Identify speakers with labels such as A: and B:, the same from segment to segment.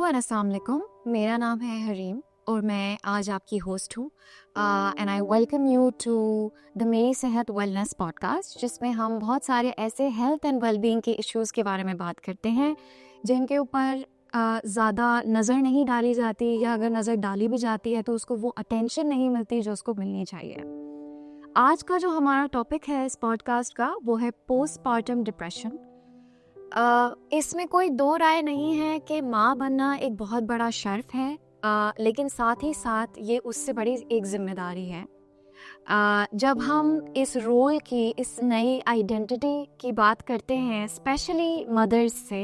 A: Everyone, अस्सलाम वालेकुम। मेरा नाम है हरीम और मैं आज आपकी होस्ट हूँ and I welcome you to the Meri Sehat wellness podcast, जिसमें हम बहुत सारे ऐसे हेल्थ एंड वेलबींग के इश्यूज़ के बारे में बात करते हैं जिनके ऊपर ज़्यादा नज़र नहीं डाली जाती, या अगर नज़र डाली भी जाती है तो उसको वो अटेंशन नहीं मिलती जो उसको मिलनी चाहिए। आज का जो हमारा टॉपिक है इस पॉडकास्ट का, वो है पोस्टपार्टम डिप्रेशन। इसमें कोई दो राय नहीं है कि माँ बनना एक बहुत बड़ा शर्फ है, लेकिन साथ ही साथ ये उससे बड़ी एक जिम्मेदारी है। जब हम इस रोल की, इस नई आइडेंटिटी की बात करते हैं, स्पेशली मदर्स से,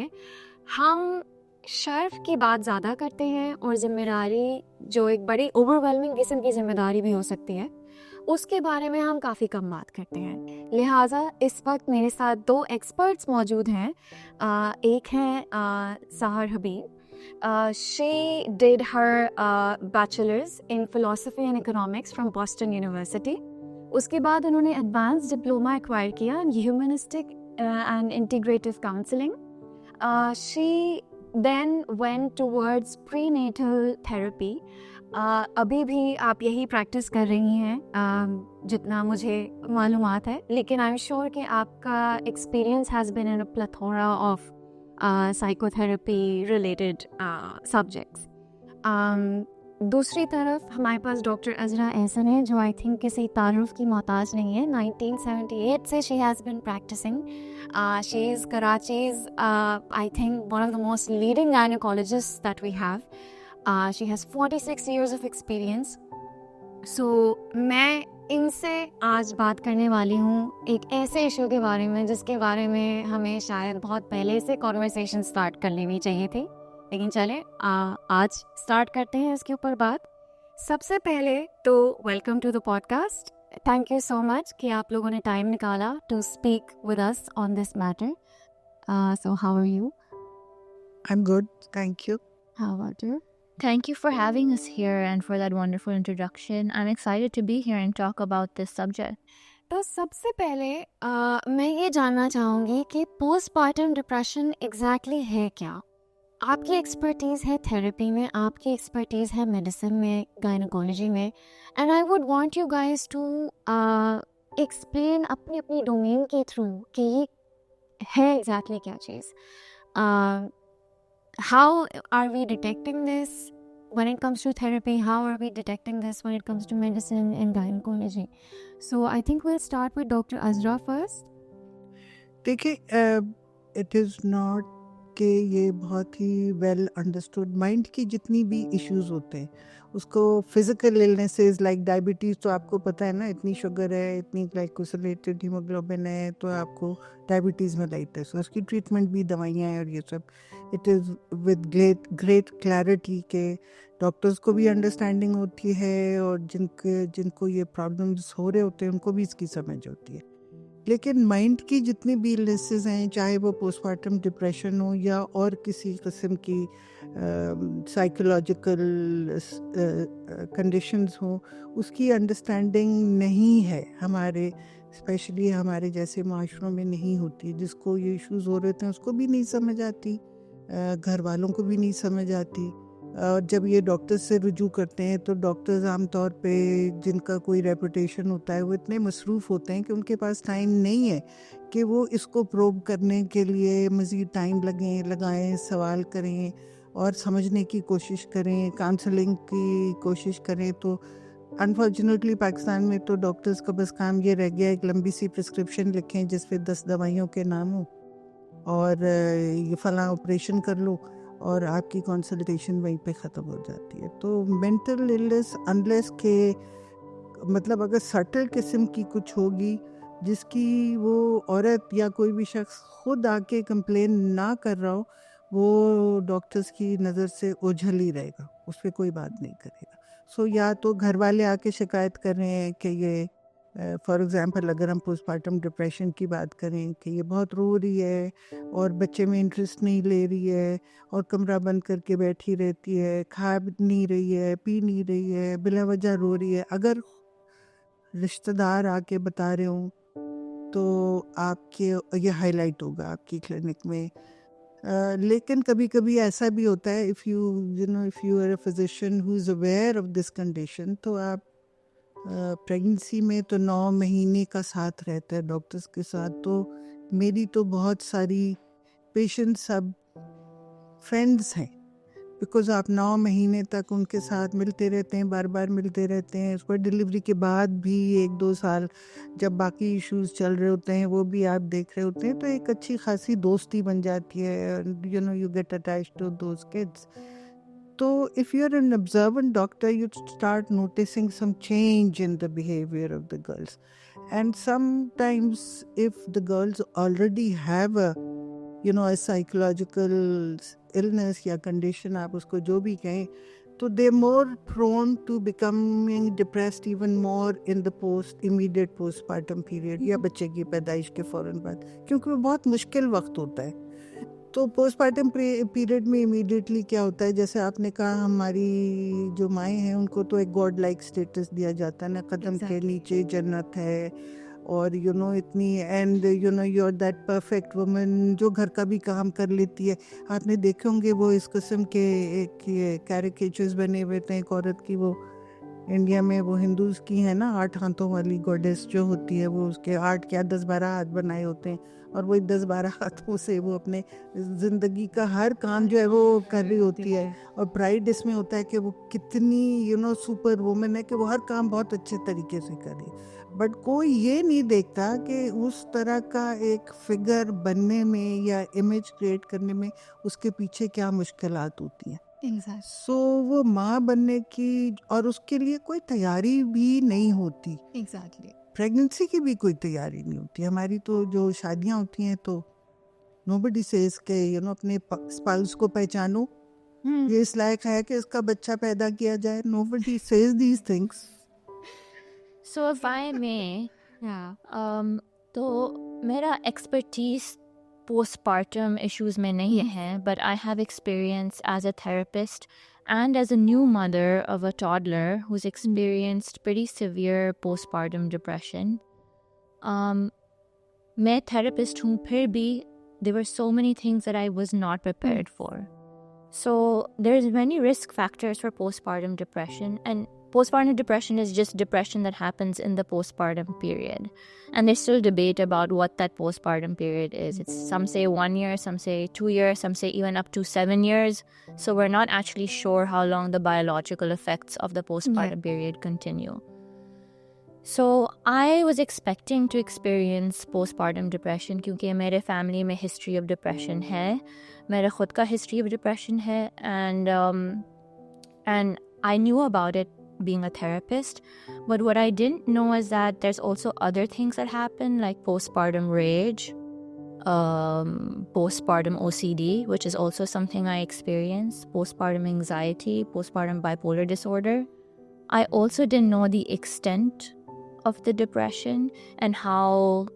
A: हम शर्फ की बात ज़्यादा करते हैं और जिम्मेदारी जो एक बड़ी ओवरवेलमिंग किस्म की जिम्मेदारी भी हो सकती है, उसके बारे में हम काफ़ी कम बात करते हैं। लिहाजा इस वक्त मेरे साथ दो एक्सपर्ट्स मौजूद हैं। एक हैं Sahar Habib. She did her bachelors in philosophy and economics from Boston University. उसके बाद उन्होंने एडवांस डिप्लोमा एक्वायर किया in humanistic and integrative counselling. She then went towards prenatal therapy. अभी भी आप यही प्रैक्टिस कर रही हैं, जितना मुझे मालूमात है, लेकिन आई एम श्योर कि आपका experience has been in a plethora of psychotherapy related subjects. दूसरी तरफ हमारे पास डॉक्टर अजरा एहसन है, जो आई थिंक किसी तारुफ की मोहताज नहीं है। 1978 से she has been practising. She is Karachi's I think one of the most leading gynaecologist that we have. She has 46 years of experience. So मैं इनसे आज बात करने वाली हूँ एक ऐसे इशू के बारे में जिसके बारे में हमें शायद बहुत पहले से कॉन्वर्सेशन स्टार्ट कर लेनी चाहिए थी, लेकिन चले आज स्टार्ट करते हैं इसके ऊपर बात। सबसे पहले तो welcome to the podcast. Thank you so much कि आप लोगों ने टाइम निकाला to speak with us on this matter. So how are you?
B: I'm good, thank you.
A: How about you?
C: Thank you for having us here and for that wonderful introduction. I'm excited to be here and talk about this subject.
A: तो सबसे पहले मैं ये जानना चाहूँगी कि postpartum depression exactly है क्या? आपकी एक्सपर्टीज़ है थेरेपी में, आपकी एक्सपर्टीज़ है मेडिसिन में, गायनेकोलॉजी में, and I would want you guys to explain अपनी अपनी डोमेन के थ्रू कि ये है एग्जैक्टली क्या चीज़। How are we detecting this when it comes to therapy? How are we detecting this when it comes to medicine and gynecology? So I think we'll start with Dr. Azra first.
B: देखिए, it is not कि ये बहुत ही well understood. Mind की जितनी भी issues होते हैं, उसको फिजिकल इलनेसेस लाइक डायबिटीज़, तो आपको पता है ना, इतनी शुगर है, इतनी ग्लाइकोसिलेटेड हीमोग्लोबिन है, तो आपको डायबिटीज़ में लाइट है, सो उसकी ट्रीटमेंट भी दवाइयाँ हैं और ये सब। It is with great clarity के डॉक्टर्स को भी अंडरस्टैंडिंग होती है और जिनको ये प्रॉब्लम्स हो रहे होते हैं उनको भी इसकी समझ होती है। लेकिन माइंड की जितनी भी इलनेसेस हैं, चाहे वो पोस्टपार्टम डिप्रेशन हो या और किसी किस्म की साइकोलॉजिकल कंडीशंस हो, उसकी अंडरस्टैंडिंग नहीं है हमारे, स्पेशली हमारे जैसे माशरों में नहीं होती। जिसको ये इश्यूज हो रहे थे उसको भी नहीं समझ आती, घर वालों को भी नहीं समझ आती। और जब ये डॉक्टर्स से रुजू करते हैं तो डॉक्टर्स आमतौर पे, जिनका कोई रेपुटेशन होता है, वो इतने मसरूफ़ होते हैं कि उनके पास टाइम नहीं है कि वो इसको प्रोब करने के लिए मज़ीद टाइम लगाएं, सवाल करें और समझने की कोशिश करें, काउंसलिंग की कोशिश करें। तो अनफॉर्चुनेटली पाकिस्तान में तो डॉक्टर्स का बस काम ये रह गया, एक लंबी सी प्रिस्क्रिप्शन लिखें जिस पे 10 दवाइयों के नाम हो और ये फ़लाँ ऑपरेशन कर लो और आपकी कंसल्टेशन वहीं पे ख़त्म हो जाती है। तो मेंटल इलनेस अनलेस के मतलब अगर सटल किस्म की कुछ होगी जिसकी वो औरत या कोई भी शख्स खुद आके कंप्लेन ना कर रहा हो, वो डॉक्टर्स की नज़र से ओझल ही रहेगा, उस पर कोई बात नहीं करेगा। सो या तो घर वाले आके शिकायत कर रहे हैं कि ये फॉर एग्ज़ाम्पल अगर हम पोस्टपार्टम डिप्रेशन की बात करें कि ये बहुत रो रही है और बच्चे में इंटरेस्ट नहीं ले रही है और कमरा बंद करके बैठी रहती है, खा नहीं रही है, पी नहीं रही है, बिला वजह रो रही है। अगर रिश्तेदार आके बता रहे हों तो आपके ये हाईलाइट होगा आपकी क्लिनिक में। लेकिन कभी कभी ऐसा भी होता है, if you are a physician who is aware of this condition, तो आप प्रेगनेंसी में तो 9 महीने का साथ रहता है डॉक्टर्स के साथ। तो मेरी तो बहुत सारी पेशेंट्स अब फ्रेंड्स हैं, बिकॉज आप 9 महीने तक उनके साथ मिलते रहते हैं, बार बार मिलते रहते हैं। उसके बाद डिलीवरी के बाद भी 1-2 साल जब बाकी इश्यूज चल रहे होते हैं वो भी आप देख रहे होते हैं, तो एक अच्छी खासी दोस्ती बन जाती है, you get attached to those kids. तो if you are an observant doctor, you start noticing some change in the behavior of the girls. And sometimes if the girls already have a psychological illness या condition, आप उसको जो भी कहें, तो they're more prone to becoming depressed even more in the immediate postpartum period या बच्चे की पैदाइश के फ़ौरन बाद, क्योंकि वो बहुत मुश्किल वक्त होता है। तो पोस्टपार्टम पीरियड में इमीडिएटली क्या होता है, जैसे आपने कहा, हमारी जो माएँ हैं उनको तो एक गॉड लाइक स्टेटस दिया जाता है ना, कदम के नीचे जन्नत है, और इतनी, and you are that perfect woman जो घर का भी काम कर लेती है। आपने देखे होंगे वो इस किस्म के एक कैरिकेचर्स बने हुए थे एक औरत की, वो इंडिया में वो हिंदूज की है ना, 8 हाथों वाली गॉडेस जो होती है, वो उसके 8 क्या 10-12 हाथ बनाए होते हैं, और वही 10-12 हाथों से वो अपने ज़िंदगी का हर काम जो है वो कर रही होती है। और प्राइड इसमें होता है कि वो कितनी सुपर वुमन है कि वो हर काम बहुत अच्छे तरीके से कर रही है। बट कोई ये नहीं देखता कि उस तरह का एक फिगर बनने में या इमेज क्रिएट करने में उसके पीछे क्या मुश्किलात होती हैं। सो वो माँ बनने की, और उसके लिए कोई तैयारी भी नहीं होती। प्रेगनेंसी की भी कोई तैयारी नहीं होती। हमारी तो जो शादियाँ होती हैं तो नोबडी सेज के अपने स्पाउस को पहचानो, ये इस लायक है कि इसका बच्चा पैदा किया जाए। Nobody says these things.
C: So if I may, तो मेरा expertise postpartum issues में नहीं है, but I have experience as a therapist and as a new mother of a toddler who's experienced pretty severe postpartum depression. मैं therapist हूँ, फिर भी there were so many things that I was not prepared for. So there's many risk factors for postpartum depression, and postpartum depression is just depression that happens in the postpartum period. And there's still debate about what that postpartum period is. Some say 1 year, some say 2 years, some say even up to 7 years. So we're not actually sure how long the biological effects of the postpartum period continue. So I was expecting to experience postpartum depression क्योंकि मेरे family में history of depression है, मेरा खुद का history of depression है, and I knew about it being a therapist, but what I didn't know is that there's also other things that happen, like postpartum rage, postpartum OCD, which is also something I experienced, postpartum anxiety, postpartum bipolar disorder. I also didn't know the extent of the depression and how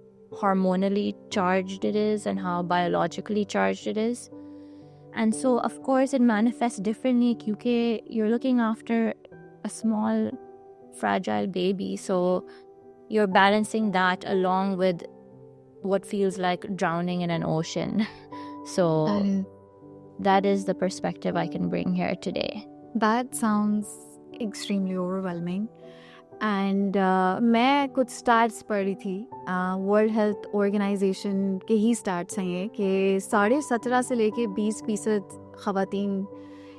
C: hormonally charged it is and how biologically charged it is. And so, of course, it manifests differently because you're looking after a small, fragile baby. So you're balancing that along with what feels like drowning in an ocean. So that is the perspective I can bring here today.
A: That sounds extremely overwhelming. And मैं कुछ starts पढ़ रही थी, world health organisation के he starts हैं ये, कि 17.5 से लेके 20% ख़वातीन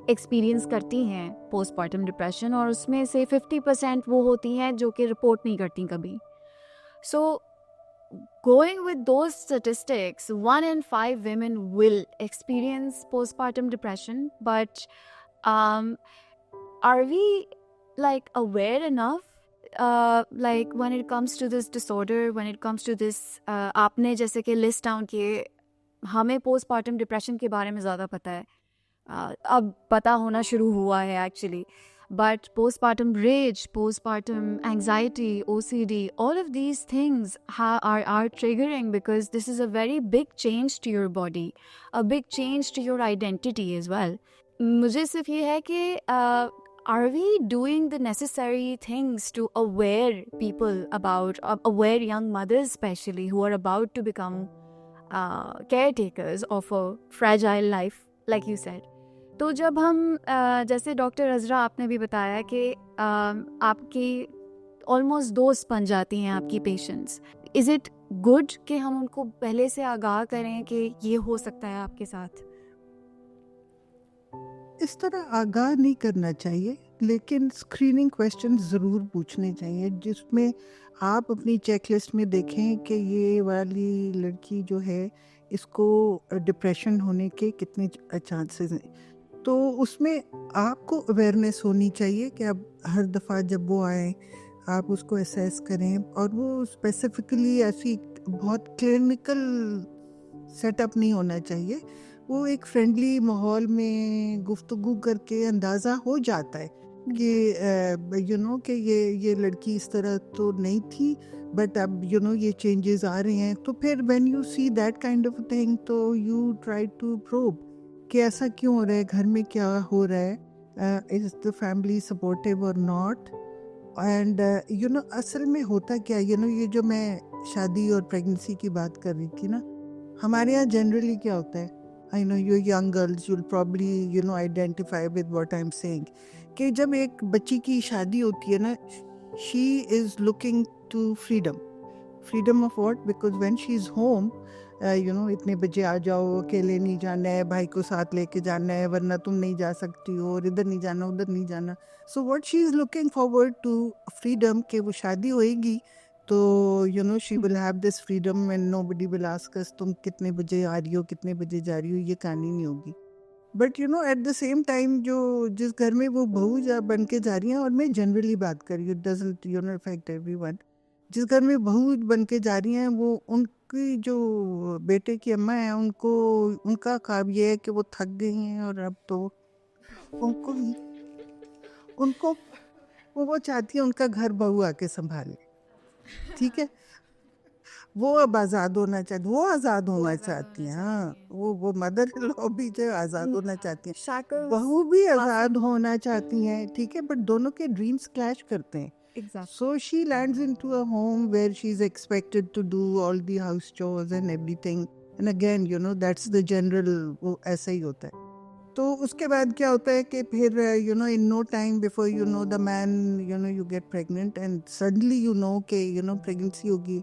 A: एक्सपीरियंस करती हैं पोस्टपार्टम डिप्रेशन, और उसमें से 50% वो होती हैं जो कि रिपोर्ट नहीं करती कभी. सो going with those statistics, 1 in 5 women will experience postpartum depression, but are we like aware enough, like when it comes to this disorder, when it comes to this, आपने जैसे कि लिस्ट डाउन किए, हमें postpartum depression के बारे में ज़्यादा पता है, अब पता होना शुरू हुआ है actually, but postpartum rage, postpartum anxiety, OCD, all of these things are triggering because this is a very big change to your body, a big change to your identity as well. मुझे सिर्फ ये है कि are we doing the necessary things to aware people about, aware young mothers especially who are about to become care takers of a fragile life like you said. तो जब हम जैसे doctor अजरा आपने भी बताया कि आपकी ऑलमोस्ट दोस्त बन जाती हैं आपकी पेशेंट्स, इज़ इट गुड कि हम उनको पहले से आगाह करें कि ये हो सकता है आपके साथ?
B: इस तरह आगाह नहीं करना चाहिए, लेकिन स्क्रीनिंग क्वेश्चन ज़रूर पूछने चाहिए जिसमें आप अपनी चेकलिस्ट में देखें कि ये वाली लड़की जो है इसको डिप्रेशन होने के कितने चांसेस हैं. तो उसमें आपको अवेयरनेस होनी चाहिए कि अब हर दफ़ा जब वो आए आप उसको असेस करें, और वो स्पेसिफिकली ऐसी बहुत क्लिनिकल सेटअप नहीं होना चाहिए. वो एक फ्रेंडली माहौल में गुफ्तगू करके अंदाज़ा हो जाता है कि यू नो कि ये लड़की इस तरह तो नहीं थी, बट अब यू नो ये चेंजेस आ रहे हैं. तो फिर when you see that kind of thing, तो यू ट्राई टू प्रोब कि ऐसा क्यों हो रहा है, घर में क्या हो रहा है, इज द फैमिली सपोर्टिव और नॉट. एंड यू नो असल में होता क्या, यू नो ये जो मैं शादी और प्रेगनेंसी की बात कर रही थी ना, हमारे यहाँ जनरली क्या होता है, I know you young girls you'll probably you know identify with what I'm saying, कि जब एक बच्ची की शादी होती है ना, she is looking to freedom of what, because when she's home you know इतने बजे आ जाओ, अकेले नहीं जाना है, भाई को साथ लेके जाना है, वरना तुम नहीं जा सकती हो, और इधर नहीं जाना उधर नहीं जाना. So what she is looking forward to freedom, कि वो शादी होएगी तो you know she will have this freedom and nobody will ask us तुम कितने बजे आ रही हो, कितने बजे जा रही हो, ये कहानी नहीं होगी. But you know at the same time जो जिस घर में वो बहू बन के जा रही हैं, और मैं जनरली बात कर रही हूँ, doesn't you know affect everyone, जिस घर में बहू बन के जा रही हैं वो उनकी जो बेटे की अम्मा है, उनका ख्वाब ये है कि वो थक गई हैं, और अब तो उनको वो चाहती है उनका घर बहू आके संभाले. ठीक है, वो अब आज़ाद होना चाहती, वो आज़ाद होना चाहती हैं. हाँ, वो मदर इन लॉ भी जो आज़ाद होना चाहती हैं, बहू भी आज़ाद होना चाहती हैं. ठीक है, बट दोनों के ड्रीम्स क्लैश करते हैं. So she lands into a home where she's expected to do all the house chores and everything. And again, you know, that's the general, वो ऐसा ही होता है. तो उसके बाद क्या होता है कि फिर you know in no time before you know the man, you know you get pregnant, and suddenly you know कि यू नो प्रेगनेंसी होगी.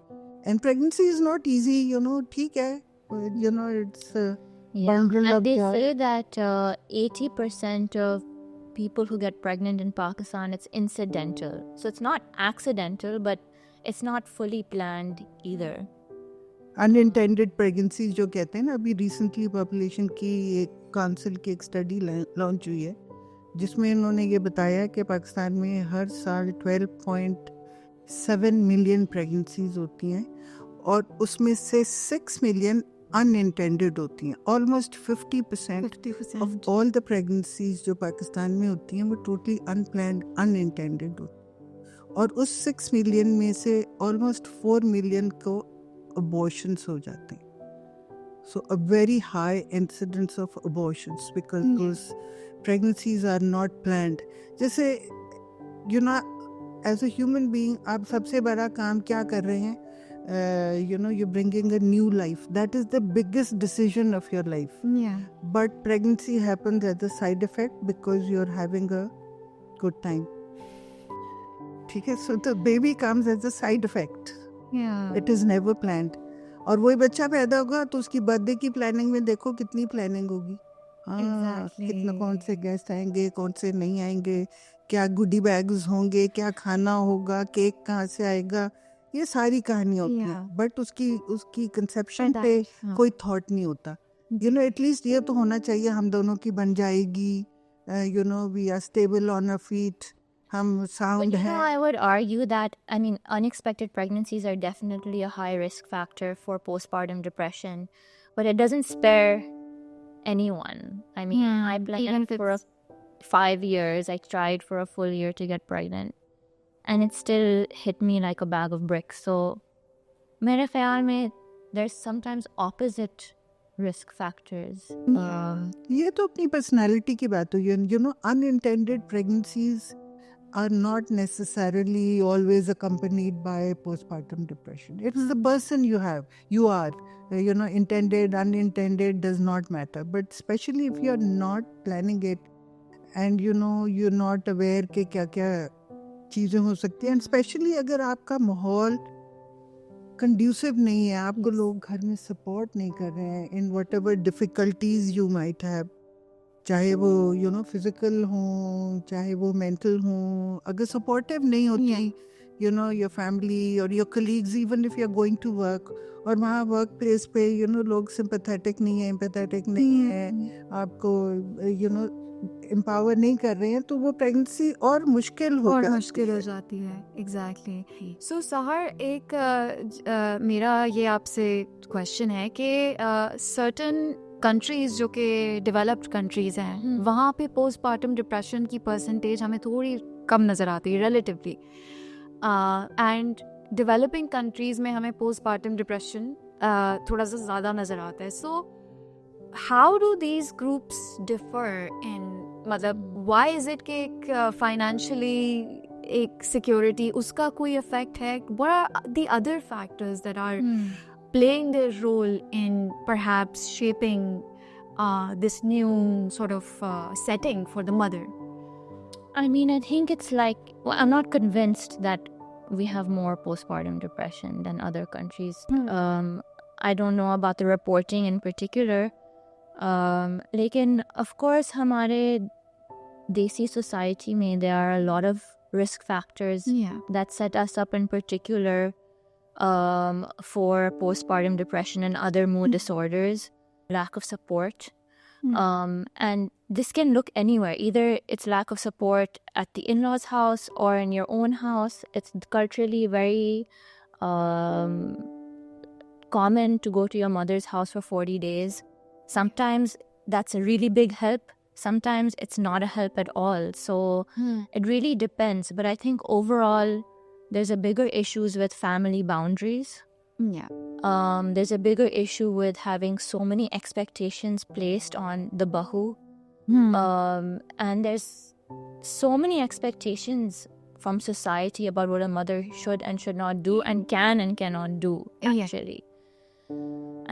B: And pregnancy is not easy, you know. ठीक है, you know it's
C: And they say that 80% of people who get pregnant in Pakistan, it's incidental. So it's not accidental, but it's not fully planned either.
B: Unintended pregnancy जो कहते हैं ना, अभी recently population की एक council की एक study launch हुई है जिसमें इन्होंने ये बताया कि पाकिस्तान में हर साल 12.7 मिलियन प्रेगनेंसीज होती हैं, और उसमें से 6 मिलियन अनइंटेंडेड होती हैं. Almost 50% of all the pregnancies जो पाकिस्तान में होती हैं वो टोटली अनप्लान्ड अनइंटेंडेड होती हैं. और उस 6 मिलियन में से ऑलमोस्ट 4 मिलियन को abortions हो जाते हैं. So a very high incidence of abortions because those pregnancies are not planned. जैसे you know as a human being आप सबसे बड़ा काम क्या कर रहे हैं? You know you're bringing a new life. That is the biggest decision of your life.
A: Yeah.
B: But pregnancy happens as a side effect because you're having a good time. ठीक है, so the baby comes as a side effect.
A: Yeah.
B: It is never planned. और वही बच्चा पैदा होगा तो उसकी birthday की प्लानिंग में देखो कितनी प्लानिंग होगी. हाँ,
A: Exactly.
B: कितना, कौन से गेस्ट आएंगे, कौन से नहीं आएंगे, क्या गुडी बैग्स होंगे, क्या खाना होगा, केक कहाँ से आएगा, ये सारी कहानी होती है.
A: Yeah.
B: बट उसकी कंसेप्शन पे कोई थॉट नहीं होता. यू नो एटलीस्ट ये तो होना चाहिए हम दोनों की बन जाएगी, you know we are stable on a feet, हम साउंड
C: But
B: हैं.
C: I would argue that, I mean, unexpected pregnancies are definitely a high risk factor for postpartum depression, but it doesn't spare anyone. I mean,
A: Yeah,
C: I
A: even
C: planned
A: if
C: for 5 years. I tried for a full year to get pregnant, and it still hit me like a bag of bricks. So, मेरे ख्याल में there's sometimes opposite risk factors.
B: ये तो अपनी personality की बात हुई. You know unintended pregnancies are not necessarily always accompanied by postpartum depression. It is the person you are. Intended, unintended does not matter. But especially if you're not planning it and you're not aware कि क्या-क्या चीज़ें हो सकती हैं, and especially अगर आपका माहौल conducive नहीं है, आपको लोग घर में support नहीं कर रहे हैं in whatever difficulties you might have, चाहे वो फिजिकल हो, चाहे वो मेंटल हो, अगर सपोर्टिव नहीं होती your family or your colleagues, even if you're going to work, और वहाँ वर्क प्लेस पे लोग सिंपैथेटिक नहीं है, एम्पैथेटिक नहीं है, आपको एम्पावर नहीं कर रहे हैं, तो वो प्रेगनेंसी और मुश्किल हो
A: जाती है. एग्जैक्टली. सो सहर, एक मेरा ये आपसे क्वेश्चन है कि सर्टन कंट्रीज जो कि डेवलप्ड कंट्रीज हैं, वहाँ पे पोस्टपार्टम डिप्रेशन की परसेंटेज हमें थोड़ी कम नज़र आती है रिलेटिवली, एंड डेवलपिंग कंट्रीज में हमें पोस्टपार्टम डिप्रेशन थोड़ा सा ज़्यादा नज़र आता है. So how do these groups differ in, मतलब व्हाई इज इट कि फाइनेंशियली एक सिक्योरिटी उसका कोई इफेक्ट है? What are the other factors that are playing their role in perhaps shaping this new sort of setting for the mother?
C: I mean, I think it's like, well, I'm not convinced that we have more postpartum depression than other countries. I don't know about the reporting in particular. Lekin, of course, हमारे desi society में there are a lot of risk factors that set us up in particular for postpartum depression and other mood disorders, lack of support. And this can look anywhere. Either it's lack of support at the in-laws' house or in your own house. It's culturally very common to go to your mother's house for 40 days. Sometimes that's a really big help. Sometimes it's not a help at all. So it really depends. But I think overall, there's a bigger issues with family boundaries.
A: Yeah.
C: There's a bigger issue with having so many expectations placed on the bahu. And there's so many expectations from society about what a mother should and should not do and can and cannot do, actually.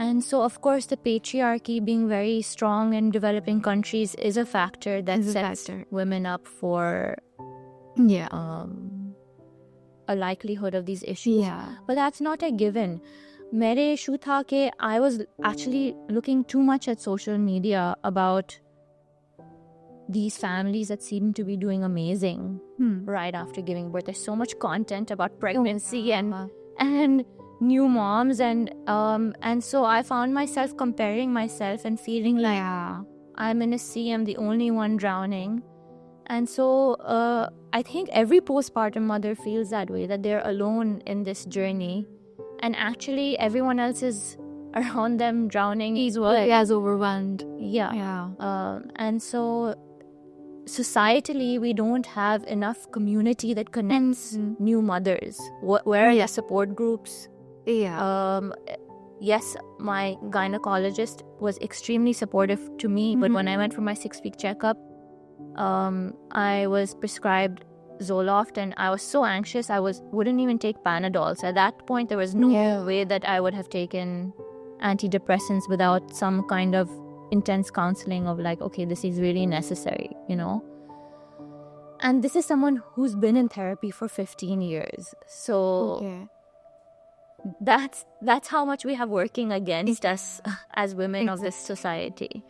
C: And so, of course, the patriarchy being very strong in developing countries is a factor that sets women up for a likelihood of these issues. But that's not a given. Mere issue tha ke I was actually looking too much at social media about these families that seem to be doing amazing right after giving birth. There's so much content about pregnancy and new moms, and so I found myself comparing myself and feeling like I'm in a sea, I'm the only one drowning. And so I think every postpartum mother feels that way, that they're alone in this journey, and actually everyone else is around them drowning.
A: He's as overwhelmed.
C: And so societally we don't have enough community that connects new mothers. Where are the support groups? Yes, my gynecologist was extremely supportive to me, but when I went for my 6-week checkup, I was prescribed Zoloft, and I was so anxious I wouldn't even take Panadol. So at that point there was no way that I would have taken antidepressants without some kind of intense counseling of like, okay, this is really necessary, and this is someone who's been in therapy for 15 years, so that's how much we have working against us as women of this society.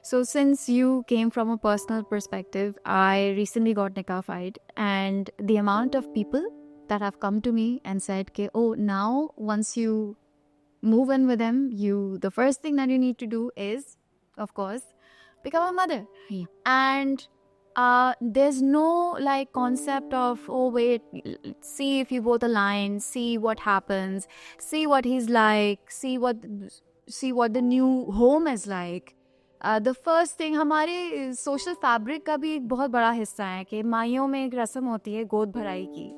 A: So since you came from a personal perspective, I recently got niqafied, and the amount of people that have come to me and said, oh, now once you move in with them, the first thing that you need to do is, of course, become a mother. And there's no like concept of, oh wait, see if you both align, see what happens, see what he's like, see what the new home is like. The first thing, हमारे social fabric का भी एक बहुत बड़ा हिस्सा है कि माइयों में एक रस्म होती है गोद भराई की,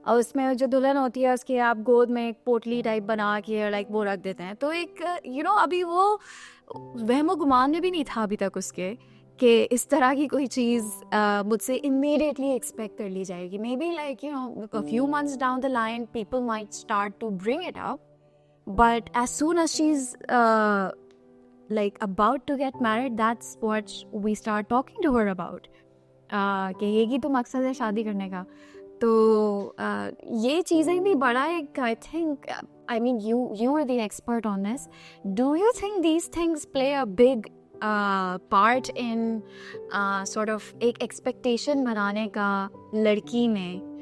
A: और उसमें जो दुल्हन होती है उसके आप गोद में एक पोटली टाइप बना के लाइक वो रख देते हैं. तो एक अभी वो वहमो गुमान में भी नहीं था अभी तक उसके कि इस तरह की कोई चीज़ मुझसे इमीडिएटली एक्सपेक्ट कर ली जाएगी. Maybe like you know a few months down the line people might start to bring it up, but as soon as she is like about to get married, that's what we start talking to her about. कि यही तो मकसद है शादी करने का. तो ये चीज़ें भी बड़ा एक I think I mean you are the expert on this. Do you think these things play a big part in sort of एक expectation बनाने का लड़की में,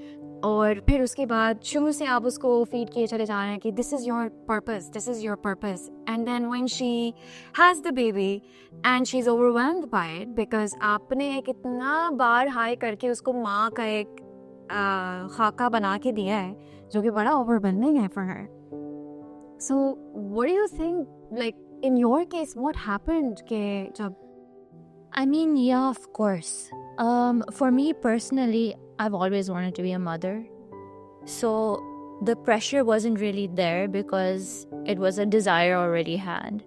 A: और फिर उसके बाद शुरू से आप उसको फीड किए चले जा रहे हैं कि this is your purpose, and then when she has the baby and she is overwhelmed by it because आपने एक इतना बार हाई करके उसको माँ का एक खाका बना के दिया है जो कि बड़ा ओवरवेलमिंग है for her. So what do you think, like in your case what happened कि जब
C: I mean, yeah, of course. For me personally, I've always wanted to be a mother. So the pressure wasn't really there because it was a desire I already had.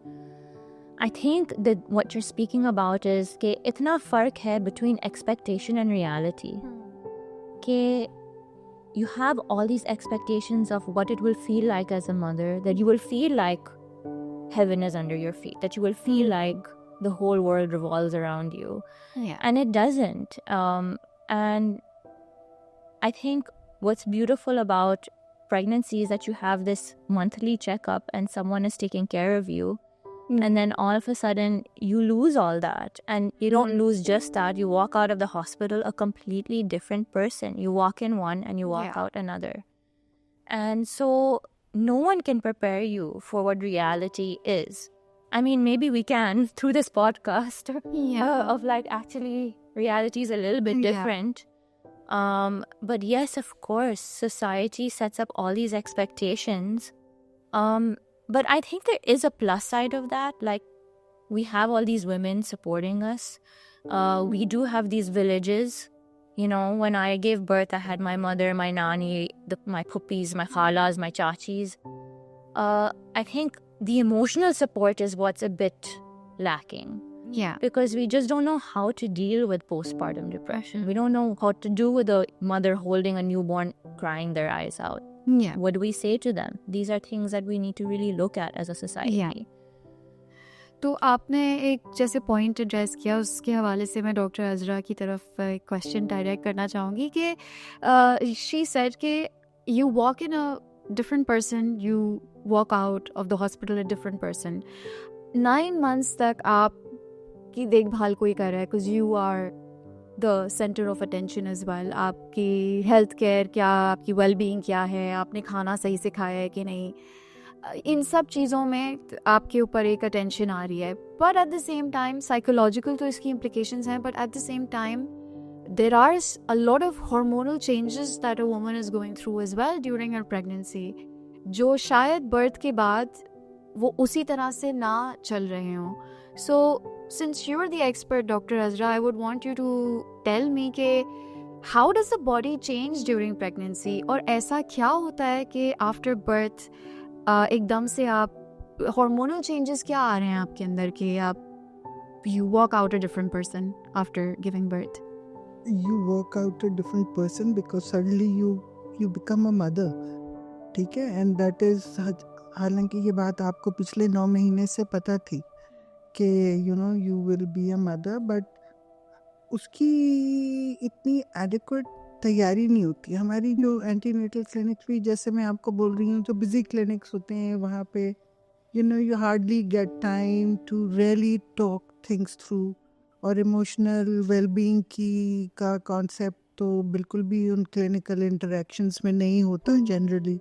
C: I think that what you're speaking about is कि इतना फ़र्क है between expectation and reality. कि you have all these expectations of what it will feel like as a mother, that you will feel like heaven is under your feet, that you will feel like the whole world revolves around you.
A: yeah
C: And it doesn't. And I think what's beautiful about pregnancy is that you have this monthly checkup and someone is taking care of you. And then all of a sudden you lose all that, and you don't lose just that, you walk out of the hospital a completely different person. You walk in one and you walk
A: Yeah.
C: out another. And so no one can prepare you for what reality is. I mean, maybe we can through this podcast of like actually reality is a little bit
A: Yeah.
C: different. But yes, of course, society sets up all these expectations. But I think there is a plus side of that. Like, we have all these women supporting us. We do have these villages. You know, when I gave birth, I had my mother, my nani, my puppies, my khalas, my chachis. I think the emotional support is what's a bit lacking.
A: yeah
C: Because we just don't know how to deal with postpartum depression. We don't know what to do with a mother holding a newborn crying their eyes out.
A: yeah
C: What do we say to them? These are things that we need to really look at as a society.
A: Yeah. तो आपने एक जैसे point address किया, उसके हवाले से मैं doctor Azra की तरफ एक क्वेश्चन डायरेक्ट करना चाहूँगी कि शी सेड कि you walk in a different person, you walk out of the hospital a different person. 9 months तक आपकी देखभाल कोई कर रहा है because you are the centre of attention as well. आपकी हेल्थ केयर क्या, आपकी वेलबींग क्या है, आपने खाना सही से खाया है कि नहीं, इन सब चीज़ों में आपके ऊपर एक अटेंशन आ रही है. But at the same time psychological तो इसकी इम्प्लिकेशंस हैं, but at the same time there are a lot of hormonal changes that a woman is going through as well during her pregnancy, जो शायद birth के बाद वो उसी तरह से ना चल रहे हों. So since you are the expert doctor Azra, I would want you to tell me के how does the body change during pregnancy, और ऐसा क्या होता है कि आफ्टर बर्थ एकदम से आप हार्मोनल चेंजेस क्या आ रहे हैं आपके अंदर कि आप you walk out a different person after giving birth.
B: You walk out a different person because suddenly you become a mother. ठीक है, and that is, हालांकि ये बात आपको पिछले 9 महीने से पता थी कि you will be a mother, but उसकी इतनी adequate तैयारी नहीं होती. हमारी जो एंटीनेटल क्लिनिक्स भी, जैसे मैं आपको बोल रही हूँ, जो बिजी क्लिनिक्स होते हैं वहाँ पे you hardly get time to really talk things through. और इमोशनल वेलबींग का कॉन्सेप्ट तो बिल्कुल भी उन क्लिनिकल इंटरेक्शंस में नहीं होता जनरली.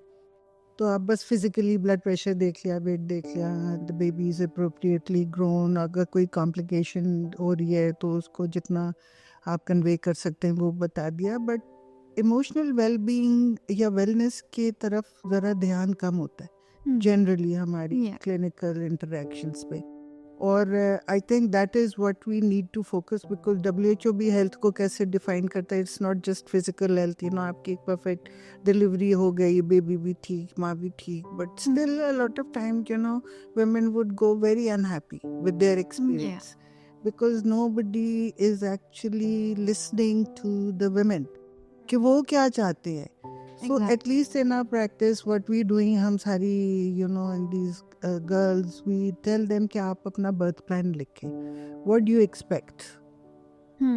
B: तो आप बस फिजिकली ब्लड प्रेशर देख लिया, वेट देख लिया, the baby is appropriately grown, अगर कोई कॉम्प्लिकेशन हो रही है तो उसको जितना आप कन्वे कर सकते हैं वो बता दिया. बट इमोशनल वेलबींग या वेलनेस के तरफ ज़रा ध्यान कम होता है जनरली हमारी क्लिनिकल इंटरेक्शंस पे. और I think that is what we need to focus, because WHO भी हेल्थ को कैसे डिफाइन करता है. It's not just physical health, आपकी एक परफेक्ट डिलीवरी हो गई, बेबी भी ठीक, माँ भी ठीक, but still a lot of time women would go very unhappy with their experience because nobody is actually listening to the women कि वो क्या चाहते हैं. So
A: Exactly.
B: at least in our practice, what we doing, हम सारी, in these girls, we tell them कि आप अपना birth plan लिखें. What do you expect?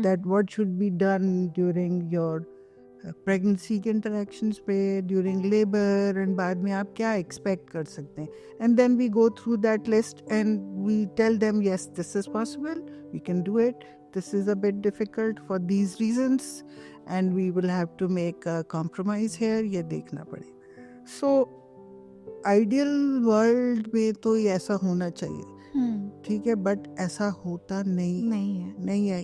B: That what should be done during your pregnancy के interactions पे, during labor, and बाद में आप क्या expect कर सकते हैं. And then we go through that list and we tell them, yes, this is possible, we can do it. This is a bit difficult for these reasons and we will have to make a compromise here. ये देखना पड़ेगा. So ideal world में तो ये ऐसा होना चाहिए, ठीक है, बट ऐसा होता नहीं है.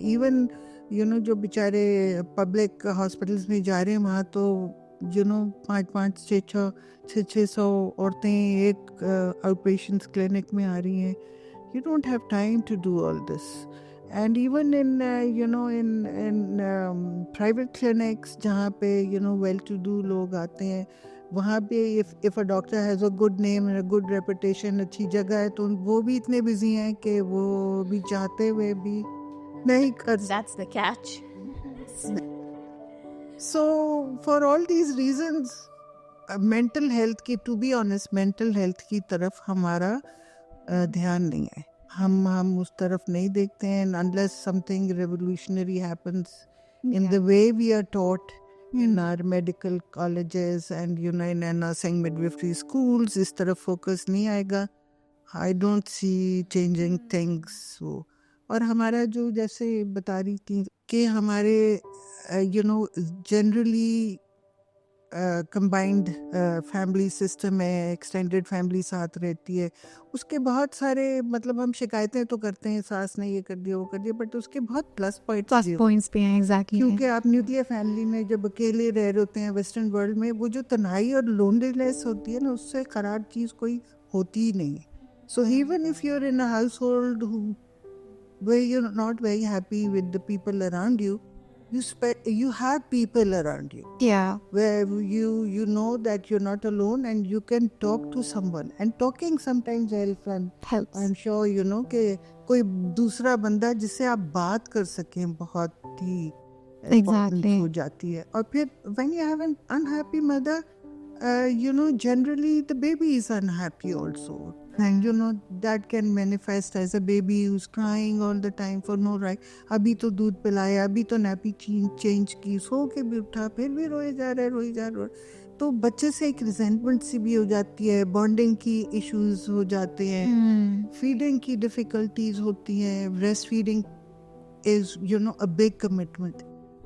B: इवन जो बेचारे पब्लिक हॉस्पिटल्स में जा रहे हैं वहाँ तो 500-600 औरतें एक आउट पेशेंट्स क्लिनिक में आ रही हैं. You don't have time to do all this. And even in private clinics जहाँ पे well-to-do लोग आते हैं, वहाँ पे if a doctor has a good name and a good reputation, अच्छी जगह है, तो वो भी इतने busy हैं कि वो भी चाहते हुए भी नहीं कर.
C: That's the catch.
B: So for all these reasons, mental health की, to be honest, mental health की तरफ हमारा ध्यान नहीं है. हम उस तरफ नहीं देखते हैं. Unless something revolutionary happens in the way we are taught in our medical colleges and in our nursing midwifery schools, इस तरफ focus नहीं आएगा. I don't see changing things. So, और हमारा जो जैसे बता रही थी कि हमारे generally combined family system है, extended family साथ रहती है, उसके बहुत सारे मतलब हम शिकायतें तो करते हैं, सास ने ये कर दिया वो कर दिया, बट उसके बहुत प्लस
A: पॉइंट्स भी हैं. एग्जैक्टली.
B: क्योंकि आप न्यूक्लियर फैमिली में जब अकेले रह रहे होते हैं वेस्टर्न वर्ल्ड में, वो जो तन्हाई और लोनलीनेस होती है ना, उससे खराब चीज़ कोई होती ही नहीं. So even if you are in a household where you're not very happy with the people around you, you have people around you.
A: Yeah.
B: Where you know that you're not alone and you can talk to someone. And talking sometimes helps. I'm sure कि कोई दूसरा बंदा जिससे आप बात कर सकें बहुत ही
A: Exactly.
B: हो जाती है. और फिर when you have an unhappy mother, generally the baby is unhappy also. And that can manifest as a baby who's crying all the time for no right. अभी तो दूध पिलाया, अभी तो नैपी चेंज की, सो के भी उठा, फिर भी रोए जा रहा है. तो बच्चे से एक रिजेंटमेंट सी भी हो जाती है, बॉन्डिंग की इश्यूज हो जाते हैं, फीडिंग की डिफिकल्टीज होती हैं. Breast feeding is a big commitment.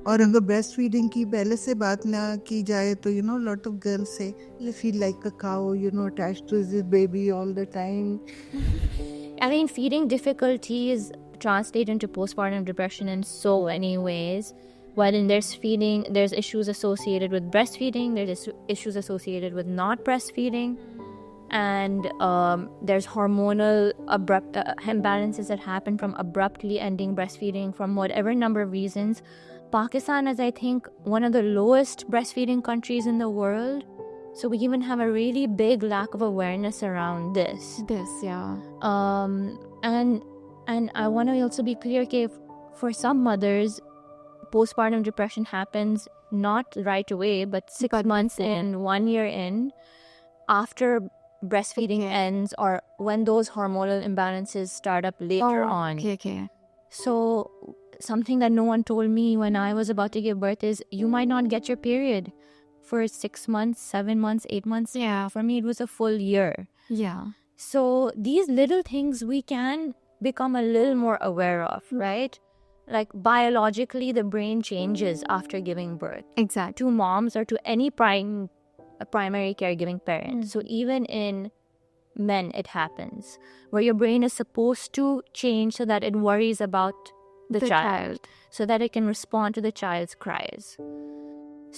B: और अगर ब्रेस्ट फीडिंग की पहले से बात ना की जाए तो lot of girls say they feel like a cow, attached to this baby all the time.
C: I mean, feeding difficulties translate into postpartum depression in so many ways. While there's feeding, there's issues associated with breastfeeding, there's issues associated with not breastfeeding, and there's hormonal abrupt imbalances that happen from abruptly ending breastfeeding from whatever number of reasons. Pakistan is, I think, one of the lowest breastfeeding countries in the world. So we even have a really big lack of awareness around this.
A: Yeah.
C: And I want to also be clear, okay, for some mothers, postpartum depression happens not right away, but 6 months in, 1 year in, after breastfeeding ends, or when those hormonal imbalances start up later on.
A: Okay.
C: So something that no one told me when I was about to give birth is you might not get your period for 6 months, 7 months, 8 months.
A: Yeah.
C: For me, it was a full year.
A: Yeah.
C: So these little things we can become a little more aware of, right? Like biologically, the brain changes after giving birth.
A: Exactly.
C: To moms or to any primary caregiving parent. So even in men, it happens where your brain is supposed to change so that it worries about the child, so that it can respond to the child's cries.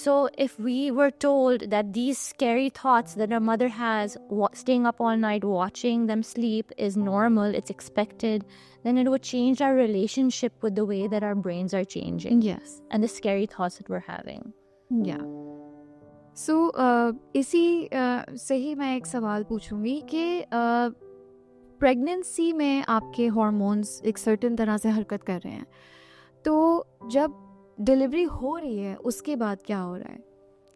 C: So if we were told that these scary thoughts that a mother has, staying up all night watching them sleep, is normal, it's expected, then it would change our relationship with the way that our brains are changing.
A: Yes.
C: And the scary thoughts that we're having.
A: Yeah. So, इसी से ही मैं एक सवाल पूछूंगी कि pregnancy में आपके hormones एक सर्टेन तरह से हरकत कर रहे हैं, तो जब डिलीवरी हो रही है उसके बाद क्या हो रहा है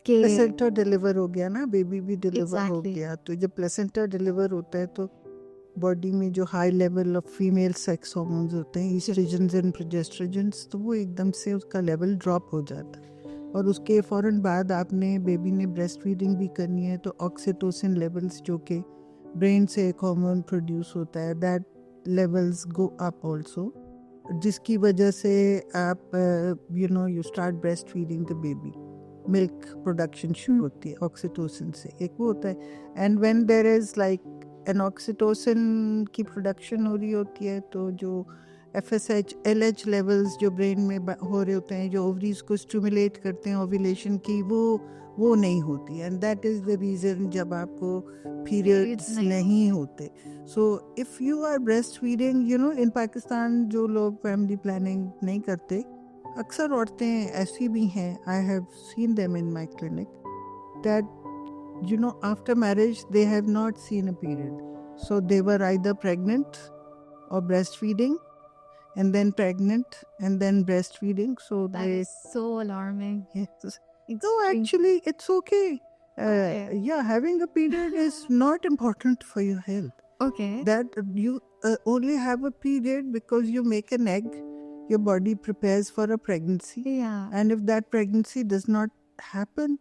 A: कि
B: प्लेसेंटा डिलीवर हो गया ना, बेबी भी डिलीवर हो
A: Exactly.
B: गया, तो जब प्लेसेंटा डिलीवर होता है तो बॉडी में जो high level of female sex hormones होते हैं, ईस्ट्रोजन्स एंड प्रोजेस्ट्रोजन्स, तो वो एकदम से उसका लेवल ड्रॉप हो जाता है। और उसके फ़ौरन बाद आपने बेबी ने ब्रेस्ट फीडिंग भी करनी है, तो ऑक्सीटोसिन लेवल्स जो कि ब्रेन से एक हार्मोन प्रोड्यूस होता है, that levels go up also, जिसकी वजह से आप you start breastfeeding the baby, milk production शुरू होती है ऑक्सीटोसिन से, एक वो होता है। And when there is like an oxytocin की प्रोडक्शन हो रही होती है, तो जो FSH LH लेवल्स जो ब्रेन में हो रहे होते हैं, जो ओवरीज को स्टिमुलेट करते हैं ओव्यूलेशन की, वो नहीं होती, and that is the reason जब आपको पीरियड्स
A: नहीं
B: नहीं होते। So if you are breast feeding, in Pakistan जो लोग फैमिली प्लानिंग नहीं करते, अक्सर औरतें ऐसी भी हैं, I have seen them in my clinic, that after marriage they have not seen a period, so they were either pregnant or breastfeeding, and then pregnant and then breastfeeding, so
A: that
B: they
A: is so alarming.
B: yes. So actually it's okay.
A: Okay.
B: Yeah, having a period is not important for your health.
A: Okay.
B: That you only have a period because you make an egg, your body prepares for a pregnancy,
A: Yeah.
B: and if that pregnancy does not happen,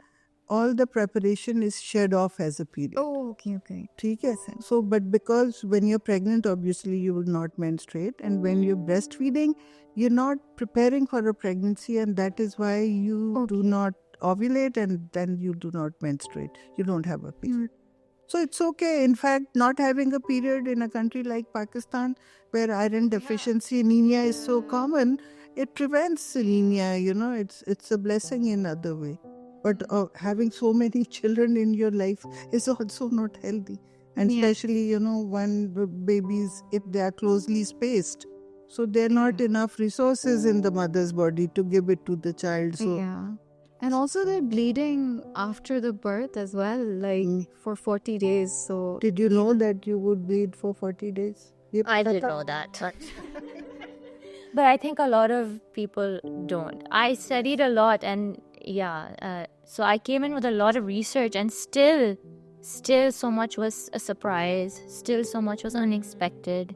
B: all the preparation is shed off as a period.
A: Oh, okay.
B: ठीक है, so but because when you're pregnant obviously you will not menstruate, and when you're breastfeeding you're not preparing for a pregnancy, and that is why you do
A: Okay.
B: not ovulate, and then you do not menstruate, you don't have a period. So it's okay. In fact, not having a period in a country like Pakistan, where iron deficiency anemia is so common, it prevents anemia. It's a blessing in other way. But having so many children in your life is also not healthy, and
A: Yeah.
B: especially when babies, if they are closely spaced, so there are not enough resources in the mother's body to give it to the child. So
A: Yeah. And also they're bleeding after the birth as well, like for 40 days. So
B: did you know that you would bleed for 40 days? Yep.
C: I didn't know that. But I think a lot of people don't. I studied a lot, and so I came in with a lot of research, and still so much was a surprise. Still so much was unexpected.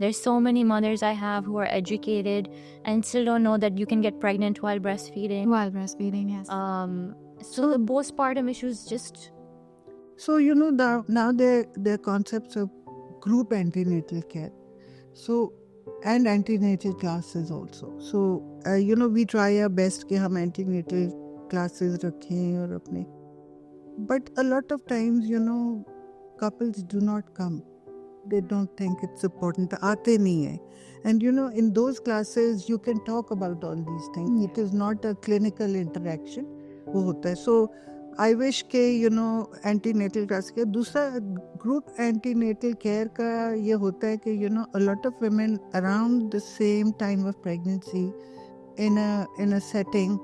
C: There's so many mothers I have who are educated and still don't know that you can get pregnant while breastfeeding.
A: while breastfeeding, yes.
C: So the postpartum issues just...
B: So now there are concepts of group antenatal care, so and antenatal classes also. So we try our best कि हम antenatal classes रखें और अपने, but a lot of times couples do not come. They don't think it's important. आते नहीं है. And in those classes you can talk about all these things. It is not a clinical interaction. वो होता है. So I wish के antenatal class के दूसरा group antenatal care का ये होता है कि a lot of women around the same time of pregnancy in a setting,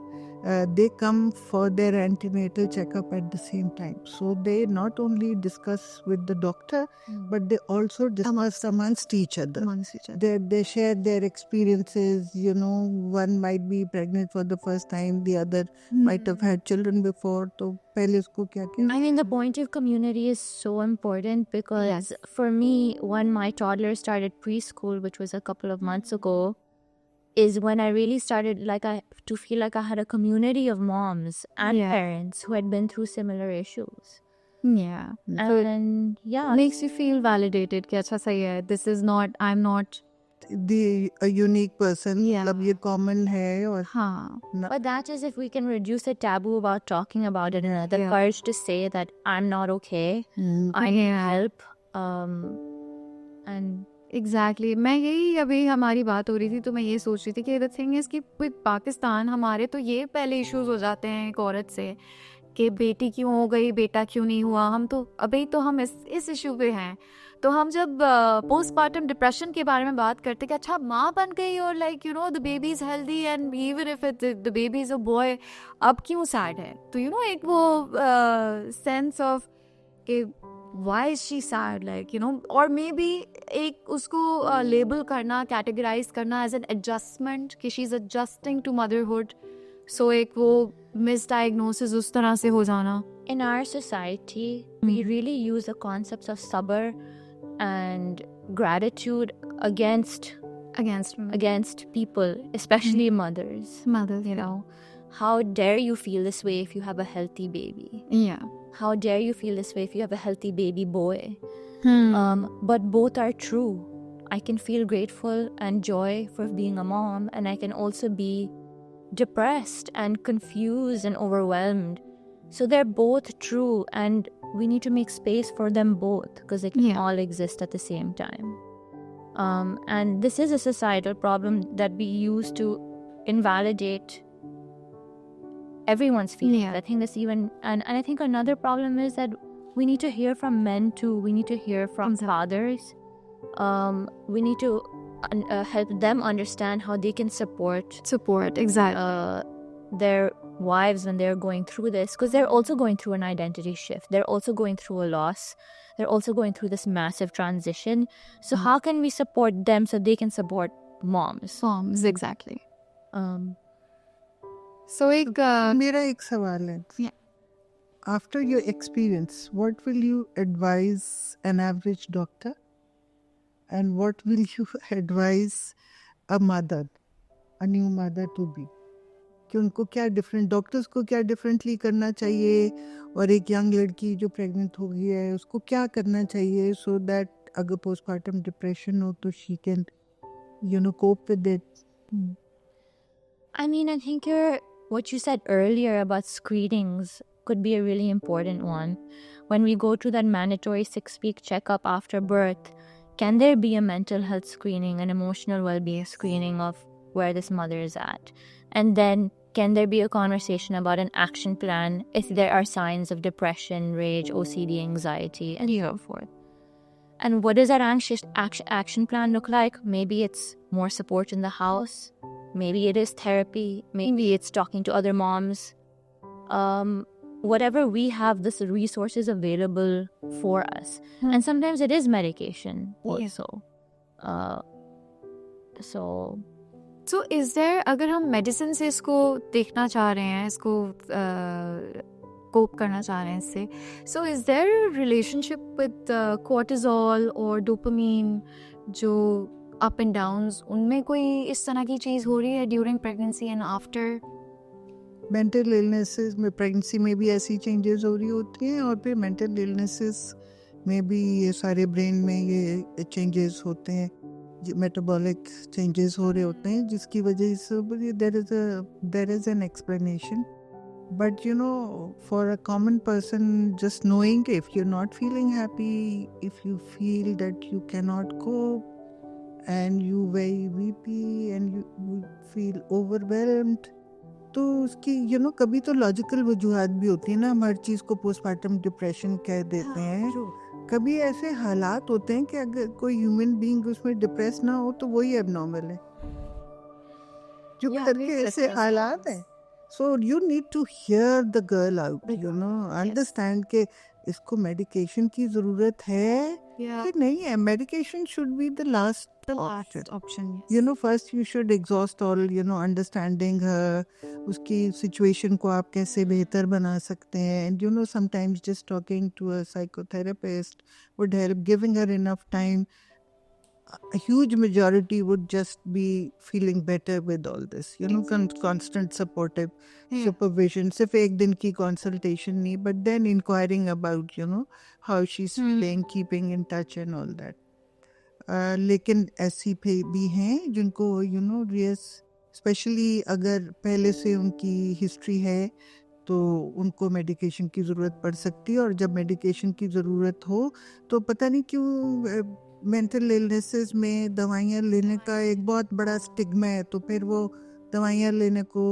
B: they come for their antenatal checkup at the same time. So they not only discuss with the doctor, but they also discuss amongst each other. They share their experiences. One might be pregnant for the first time, the other might have had children before. तो पहले उसको क्या किया?
C: I mean, the point of community is so important because for me, when my toddler started preschool, which was a couple of months ago, is when I really started to feel like I had a community of moms and parents who had been through similar issues.
A: Yeah.
C: And
A: It makes you feel validated कि अच्छा सही है. This is not, I'm not
B: a unique person.
A: Yeah.
B: मतलब ये common है और
A: हाँ.
C: But that is if we can reduce the taboo about talking about it, and the courage to say that I'm not okay, I need help. And
A: exactly मैं यही अभी हमारी बात हो रही थी तो मैं ये सोच रही थी कि द थिंग इज़ कि विद पाकिस्तान हमारे तो ये पहले इश्यूज हो जाते हैं एक औरत से कि बेटी क्यों हो गई, बेटा क्यों नहीं हुआ. हम तो अभी तो हम इस इशू पे हैं. तो हम जब पोस्टपार्टम डिप्रेशन के बारे में बात करते कि अच्छा माँ बन गई और like the baby is healthy and even if the baby is a boy, अब क्यों सैड है. तो एक वो सेंस ऑफ कि why is she sad, like, you know, or maybe एक उसको label करना, categorize करना as an adjustment कि she's adjusting to motherhood, so एक वो misdiagnosis उस तरह से हो जाना.
C: In our society, we really use the concepts of sabr and gratitude against people, especially mothers.
A: Mothers,
C: You know, how dare you feel this way if you have a healthy baby?
A: Yeah.
C: How dare you feel this way if you have a healthy baby boy? But both are true. I can feel grateful and joy for being a mom, and I can also be depressed and confused and overwhelmed. So they're both true, and we need to make space for them both because they can all exist at the same time. And this is a societal problem that we use to invalidate everyone's feelings.
A: Yeah.
C: I think that's even, and I think another problem is that we need to hear from men too. We need to hear from fathers. We need to help them understand how they can support
A: exactly
C: their wives when they're going through this, because they're also going through an identity shift. They're also going through a loss. They're also going through this massive transition. So how can we support them so they can support moms?
A: Exactly. So एक
B: मेरा एक सवाल है.
A: Yeah.
B: After your experience, what will you advise an average doctor, and what will you advise a mother, a new mother to be? कि उनको क्या different, doctors को क्या डिफरेंटली करना चाहिए, और एक यंग लड़की जो प्रेग्नेंट हो गई है उसको क्या करना चाहिए सो दैट अगर पोस्टमार्टम डिप्रेशन हो तो she can cope with it.
C: I mean, I think what you said earlier about screenings could be a really important one. When we go to that mandatory 6-week checkup after birth, can there be a mental health screening, an emotional well-being screening of where this mother is at? And then can there be a conversation about an action plan if there are signs of depression, rage, OCD, anxiety, and so forth? And what does that action plan look like? Maybe it's more support in the house. Maybe it is therapy. Maybe it's talking to other moms. Whatever we have, this resources available for us. And sometimes it is medication also.
A: So is there, अगर हम medicine से इसको देखना चाह रहे हैं, इसको कोप करना चाह रहे हैं इससे, so is there a relationship with cortisol or dopamine, जो up and downs, उनमें कोई इस तरह की चीज़ हो रही है during pregnancy and after?
B: Mental illnesses में प्रेगनेंसी में भी ऐसी चेंजेस हो रही होती हैं, और फिर मेंटल इलनेसेस में भी ये सारे ब्रेन में ये चेंजेस होते हैं, मेटाबॉलिक चेंजेस हो रहे होते हैं, जिसकी वजह से there is an explanation. But for a common person, just knowing if you are not feeling happy, if you feel that you can not cope and you very weepy and you feel overwhelmed, तो उसकी कभी तो logical वजूहात भी होती है ना. हम हर चीज़ को पोस्टमार्टम डिप्रेशन कह देते हैं. कभी ऐसे हालात होते हैं कि अगर कोई ह्यूमन बीइंग उसमें डिप्रेस ना हो तो वही एबनॉर्मल है, जो करके ऐसे हालात हैं. So you need to hear the girl out, understand के इसको मेडिकेशन की ज़रूरत है कि नहीं है. Medication should be the last
A: option.
B: First you should exhaust all understanding her, उसकी सिचुएशन को आप कैसे बेहतर बना सकते हैं. And sometimes just talking to a psychotherapist would help, giving her enough time. A huge majority would just be feeling better with all this, constant supportive supervision. सिर्फ एक दिन की consultation नहीं, but then inquiring about, how she's feeling, keeping in touch and all that. लेकिन ऐसी भी हैं जिनको, स्पेशली अगर पहले से उनकी हिस्ट्री है तो उनको मेडिकेशन की ज़रूरत पड़ सकती है. और जब मेडिकेशन की ज़रूरत हो तो पता नहीं क्यों मेंटल इलनेसेस में दवाइयाँ लेने का एक बहुत बड़ा स्टिग्मा है, तो फिर वो दवाइयाँ लेने को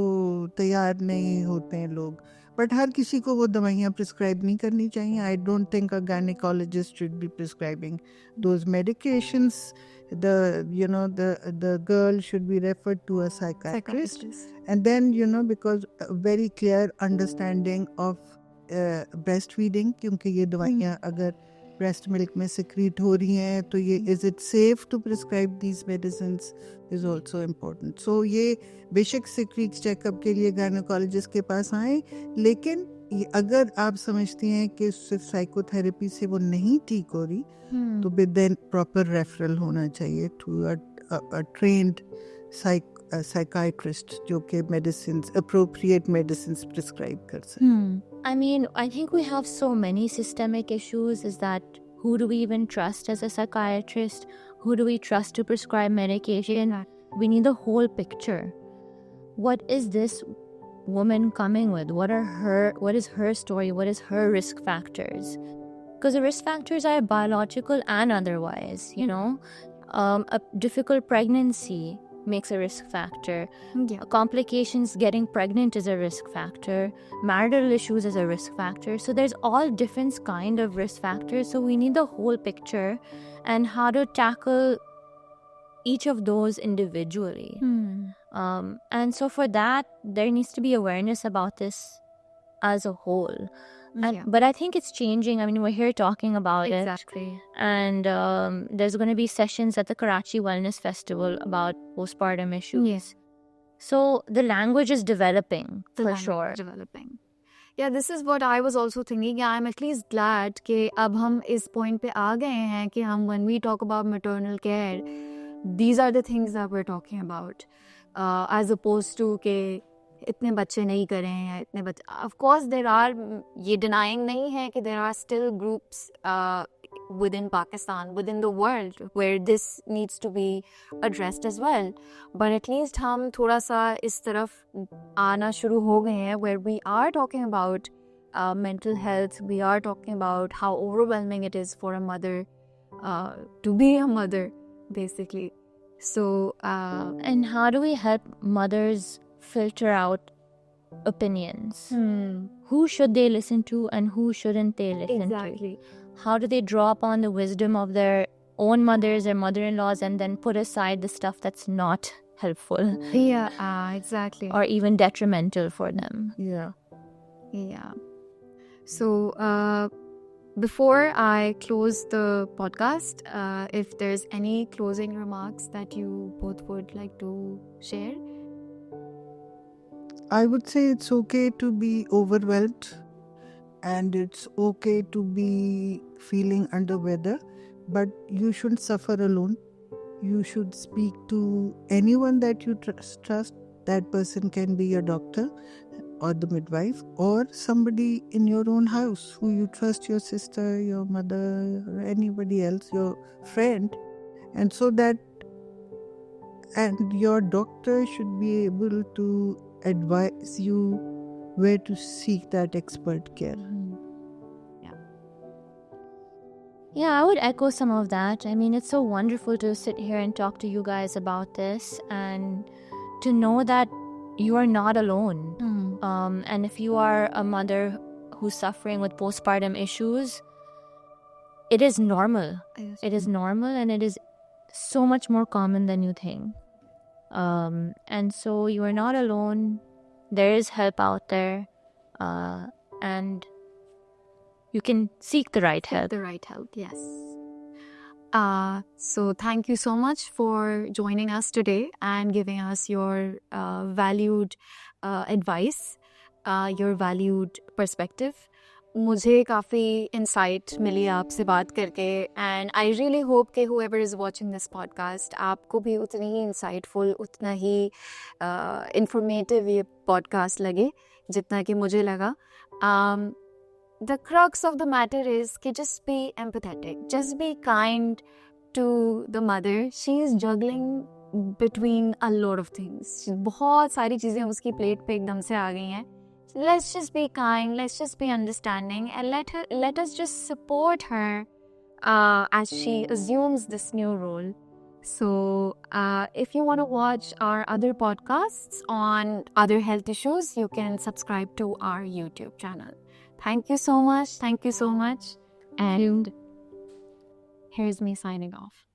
B: तैयार नहीं होते हैं लोग. बट हर किसी को वो दवाइयाँ प्रिस्क्राइब नहीं करनी चाहिए. I don't think a gynaecologist should be prescribing those medications. the girl should be referred to a psychiatrist. And then because very clear understanding of breastfeeding, क्योंकि ये दवाइयाँ अगर ब्रेस्ट मिल्क में सिक्रीट हो रही हैं, तो ये is it safe to prescribe these medicines is also important. So ये बेशक सिक्रीट चेकअप के लिए गायनोकोलॉजिस्ट के पास आएँ, लेकिन अगर आप समझती हैं कि सिर्फ साइकोथेरेपी से वो नहीं ठीक हो रही, तो देन प्रॉपर रेफरल होना चाहिए टू अ ट्रेन्ड साइकाइट्रिस्ट जो कि मेडिसिन्स, अप्रोप्रिएट मेडिसिन्स प्रिस्क्राइब कर सके.
C: I mean, I think we have so many systemic issues. Is that who do we even trust as a psychiatrist? Who do we trust to prescribe medication? We need the whole picture. What is this woman coming with? What is her story? What is her risk factors? Because the risk factors are biological and otherwise, you know. A difficult pregnancy makes a risk factor. Complications getting pregnant is a risk factor. Marital issues is a risk factor. So there's all different kind of risk factors. So we need the whole picture and how to tackle each of those individually. And so for that, there needs to be awareness about this as a whole. But I think it's changing. I mean, we're here talking about it.
A: Exactly.
C: And there's going to be sessions at the Karachi Wellness Festival about postpartum issues.
A: Yes.
C: So the language is developing, for sure.
A: Developing. Yeah, this is what I was also thinking. Yeah, I'm at least glad कि अब हम इस point पे आ गए हैं कि हम when we talk about maternal care, these are the things that we're talking about, as opposed to कि इतने बच्चे नहीं करें या इतने बच्चे. Of course there are, ये denying नहीं है कि there are still groups within Pakistan, within the world, where this needs to be addressed as well. But at least हम थोड़ा सा इस तरफ आना शुरू हो गए हैं, where we are talking about mental health. We are talking about how overwhelming it is for a mother to be a mother, basically. So
C: and how do we help mothers filter out opinions? Who should they listen to and who shouldn't they listen
A: exactly.
C: to? How do they draw upon the wisdom of their own mothers or mother-in-laws and then put aside the stuff that's not helpful?
A: Yeah, exactly.
C: Or even detrimental for them.
A: Yeah. So before I close the podcast, if there's any closing remarks that you both would like to share?
B: I would say it's okay to be overwhelmed and it's okay to be feeling under weather, but you shouldn't suffer alone. You should speak to anyone that you trust. That person can be your doctor or the midwife or somebody in your own house who you trust, your sister, your mother, or anybody else, your friend. And so that, and your doctor should be able to advise you where to seek that expert care.
C: Yeah, I would echo some of that. I mean, it's so wonderful to sit here and talk to you guys about this and to know that you are not alone. And if you are a mother who's suffering with postpartum issues, it is normal. It is normal and it is so much more common than you think. And so you are not alone. There is help out there. And you can seek the right help.
A: The right help, yes. So thank you so much for joining us today and giving us your valued advice, your valued perspective. मुझे काफ़ी insight मिली आपसे बात करके and I really hope कि whoever is watching this podcast आपको भी उतनी ही insightful, उतना ही इंफॉर्मेटिव ये पॉडकास्ट लगे जितना कि मुझे लगा. The crux of the matter is कि just be empathetic, just be kind to the mother. She is juggling between a lot of things. बहुत सारी चीज़ें उसकी प्लेट पे एकदम से आ गई हैं. Let's just be kind, let's just be understanding, and let us just support her as she assumes this new role. So if you want to watch our other podcasts on other health issues, you can subscribe to our YouTube channel. Thank you so much. Thank you so much. And here's me signing off.